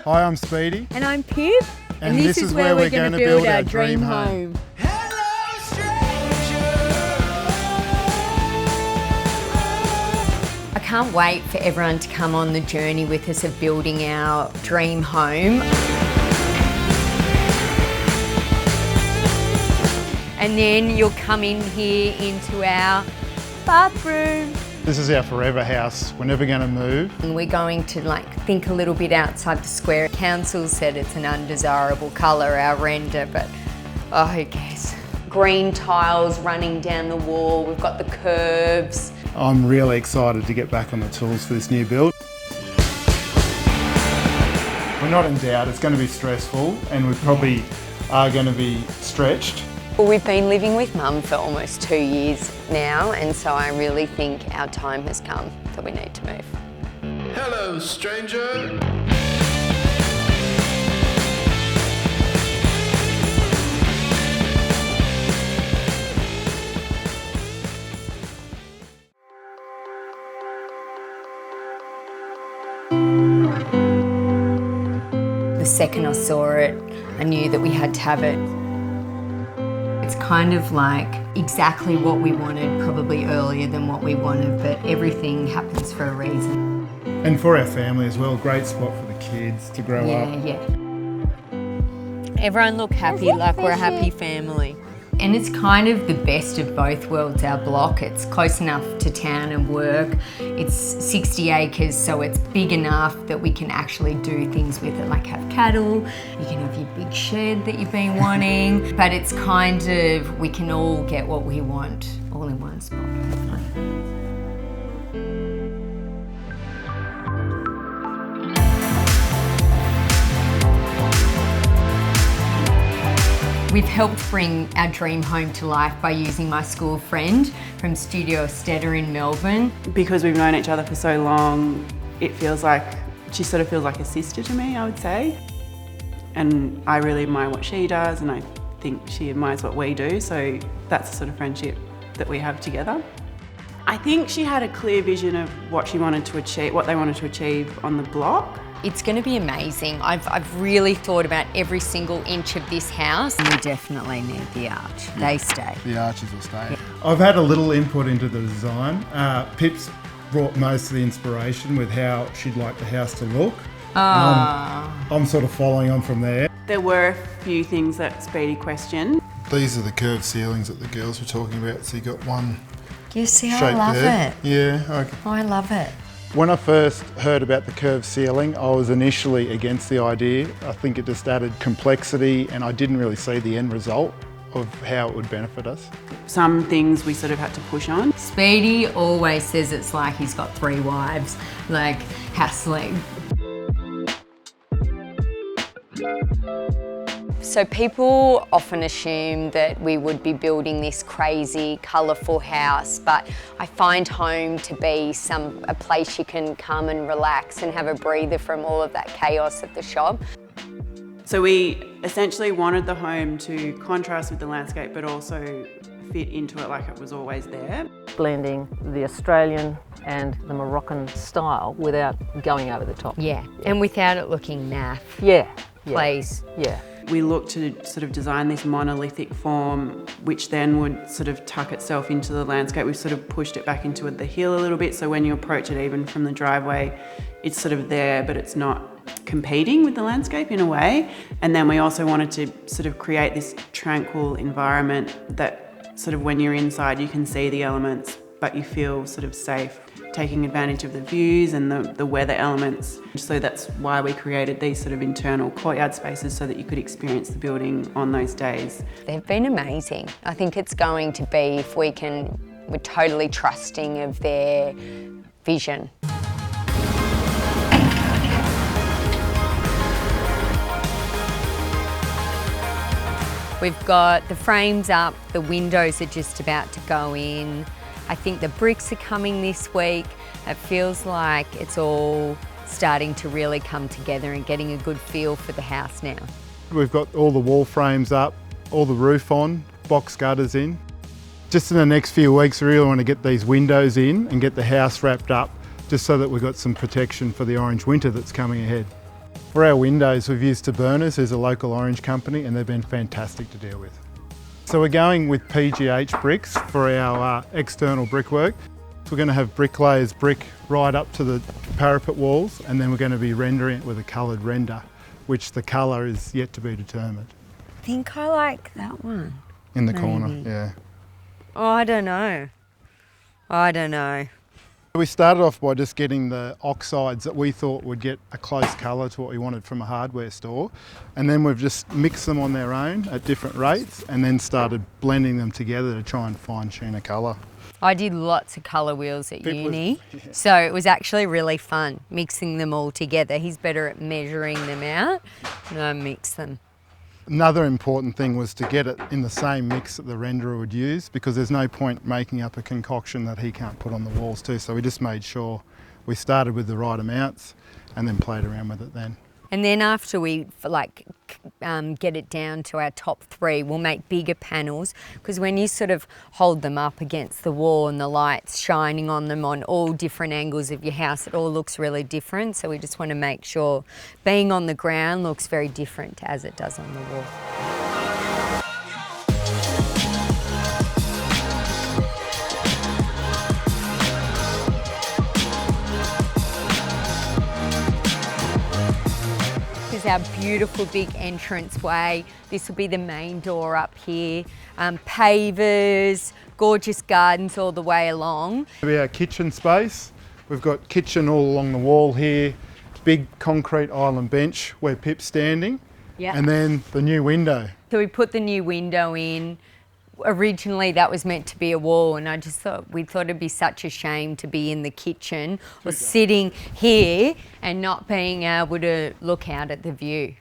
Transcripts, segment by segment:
Hi, I'm Speedy. And I'm Pip. And this is where we're going to build our dream home. I can't wait for everyone to come on the journey with us of building our dream home. And then you'll come in here into our bathroom. This is our forever house. We're never going to move. And we're going to think a little bit outside the square. Council said it's an undesirable colour, our render, but who cares? Green tiles running down the wall. We've got the curves. I'm really excited to get back on the tools for this new build. We're not in doubt. It's going to be stressful and we probably are going to be stretched. Well, we've been living with Mum for almost 2 years now, and so I really think our time has come that we need to move. Hello, stranger. The second I saw it, I knew that we had to have it. It's kind of like exactly what we wanted, probably earlier than what we wanted, but everything happens for a reason. And for our family as well, great spot for the kids to grow up. Yeah. Everyone look happy, like we're a happy family. And it's kind of the best of both worlds, our block. It's close enough to town and work. It's 60 acres, so it's big enough that we can actually do things with it, like have cattle, you can have your big shed that you've been wanting, but it's kind of, we can all get what we want all in one spot, hopefully. We've helped bring our dream home to life by using my school friend from Studio Esteta in Melbourne. Because we've known each other for so long, it feels like, she sort of feels like a sister to me, I would say. And I really admire what she does and I think she admires what we do, so that's the sort of friendship that we have together. I think she had a clear vision of what she wanted to achieve, what they wanted to achieve on the block. It's going to be amazing. I've really thought about every single inch of this house. We definitely need the arch. They stay. The arches will stay. Yeah. I've had a little input into the design. Pip's brought most of the inspiration with how she'd like the house to look. I'm sort of following on from there. There were a few things that Speedy questioned. These are the curved ceilings that the girls were talking about, so you got one You see, I shape love there. it. Yeah, okay. I love it. When I first heard about the curved ceiling, I was initially against the idea. I think it just added complexity and I didn't really see the end result of how it would benefit us. Some things we sort of had to push on. Speedy always says it's like he's got 3 wives, like hassling. So people often assume that we would be building this crazy, colourful house, but I find home to be a place you can come and relax and have a breather from all of that chaos at the shop. So we essentially wanted the home to contrast with the landscape, but also fit into it like it was always there. Blending the Australian and the Moroccan style without going over the top. Yeah, and without it looking naff. Yeah. Please. Yeah. We looked to sort of design this monolithic form, which then would sort of tuck itself into the landscape. We've sort of pushed it back into the hill a little bit, so when you approach it even from the driveway, it's sort of there, but it's not competing with the landscape in a way. And then we also wanted to sort of create this tranquil environment that sort of when you're inside, you can see the elements, but you feel sort of safe, taking advantage of the views and the weather elements. So that's why we created these sort of internal courtyard spaces so that you could experience the building on those days. They've been amazing. I think it's going to be, if we're totally trusting of their vision. We've got the frames up, the windows are just about to go in. I think the bricks are coming this week. It feels like it's all starting to really come together and getting a good feel for the house now. We've got all the wall frames up, all the roof on, box gutters in. Just in the next few weeks, we really want to get these windows in and get the house wrapped up just so that we've got some protection for the orange winter that's coming ahead. For our windows, we've used Taberners, who's a local orange company, and they've been fantastic to deal with. So we're going with PGH bricks for our external brickwork. We're going to have bricklayers brick right up to the parapet walls, and then we're going to be rendering it with a coloured render, which the colour is yet to be determined. I think I like that one. In the corner, yeah. Oh, I don't know. We started off by just getting the oxides that we thought would get a close colour to what we wanted from a hardware store, and then we've just mixed them on their own at different rates and then started blending them together to try and fine tune a colour. I did lots of colour wheels at uni, so it was actually really fun mixing them all together. He's better at measuring them out, and I mix them. Another important thing was to get it in the same mix that the renderer would use, because there's no point making up a concoction that he can't put on the walls too. So we just made sure we started with the right amounts and then played around with it then. And then after we get it down to our top 3, we'll make bigger panels, because when you sort of hold them up against the wall and the light's shining on them on all different angles of your house, it all looks really different. So we just want to make sure being on the ground looks very different as it does on the wall. Our beautiful big entranceway. This will be the main door up here. Pavers, gorgeous gardens all the way along. It'll be our kitchen space. We've got kitchen all along the wall here, big concrete island bench where Pip's standing, and then the new window. So we put the new window in. Originally that was meant to be a wall, and we thought it'd be such a shame to be in the kitchen or sitting here and not being able to look out at the view.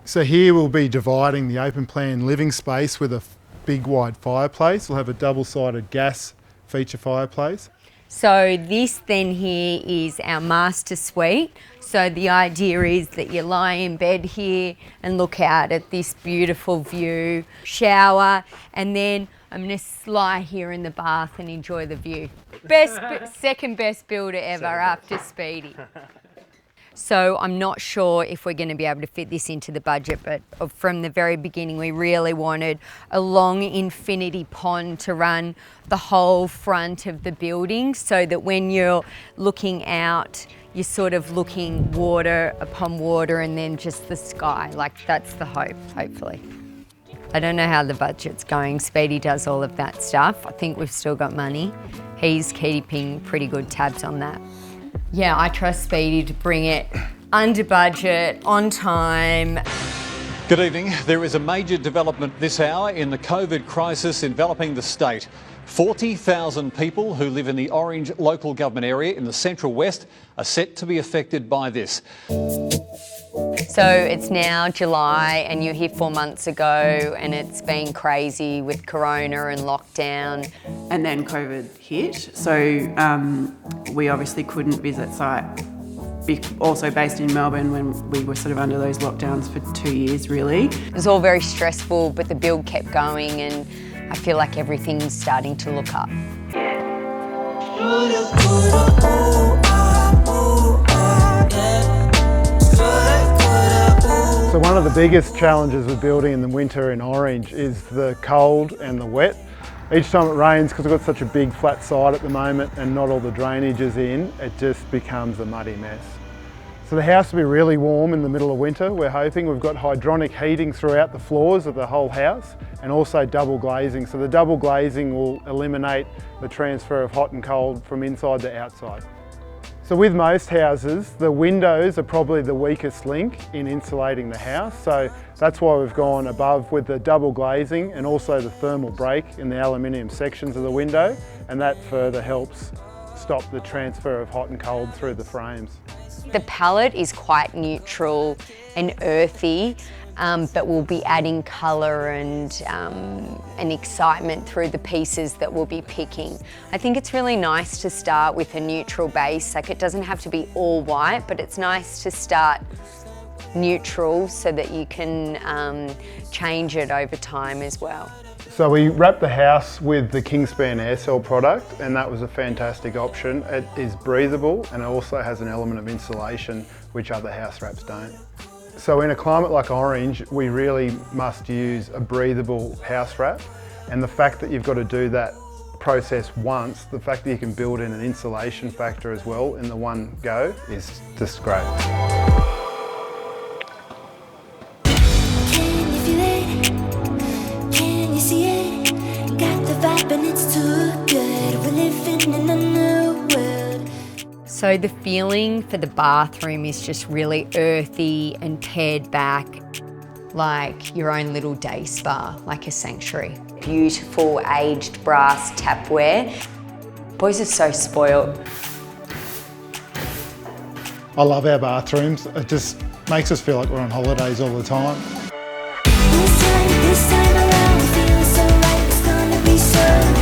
So here we'll be dividing the open plan living space with a big wide fireplace. We'll have a double-sided gas feature fireplace. So this then here is our master suite. So the idea is that you lie in bed here and look out at this beautiful view, shower, and then I'm going to lie here in the bath and enjoy the view. Second best builder ever after Speedy. So I'm not sure if we're going to be able to fit this into the budget, but from the very beginning we really wanted a long infinity pond to run the whole front of the building, so that when you're looking out, you're sort of looking water upon water and then just the sky. Like, that's the hope, hopefully. I don't know how the budget's going. Speedy does all of that stuff. I think we've still got money. He's keeping pretty good tabs on that. Yeah, I trust Speedy to bring it under budget, on time. Good evening. There is a major development this hour in the COVID crisis enveloping the state. 40,000 people who live in the Orange local government area in the Central West are set to be affected by this. So it's now July and you're here 4 months ago, and it's been crazy with Corona and lockdown. And then COVID hit, so we obviously couldn't visit site. Also based in Melbourne when we were sort of under those lockdowns for 2 years really. It was all very stressful, but the build kept going, and I feel like everything's starting to look up. So one of the biggest challenges with building in the winter in Orange is the cold and the wet. Each time it rains, because we've got such a big flat side at the moment and not all the drainage is in, it just becomes a muddy mess. So the house will be really warm in the middle of winter, we're hoping. We've got hydronic heating throughout the floors of the whole house, and also double glazing. So the double glazing will eliminate the transfer of hot and cold from inside to outside. So with most houses, the windows are probably the weakest link in insulating the house. So that's why we've gone above with the double glazing and also the thermal break in the aluminium sections of the window, and that further helps stop the transfer of hot and cold through the frames. The palette is quite neutral and earthy, but we'll be adding colour and excitement through the pieces that we'll be picking. I think it's really nice to start with a neutral base. Like, it doesn't have to be all white, but it's nice to start neutral so that you can change it over time as well. So we wrapped the house with the Kingspan air cell product, and that was a fantastic option. It is breathable and it also has an element of insulation which other house wraps don't. So in a climate like Orange, we really must use a breathable house wrap, and the fact that you've got to do that process once, the fact that you can build in an insulation factor as well in the one go is just great. So the feeling for the bathroom is just really earthy and pared back, like your own little day spa, like a sanctuary. Beautiful aged brass tapware. Boys are so spoiled. I love our bathrooms. It just makes us feel like we're on holidays all the time. This time around, feeling so right, it's gonna be so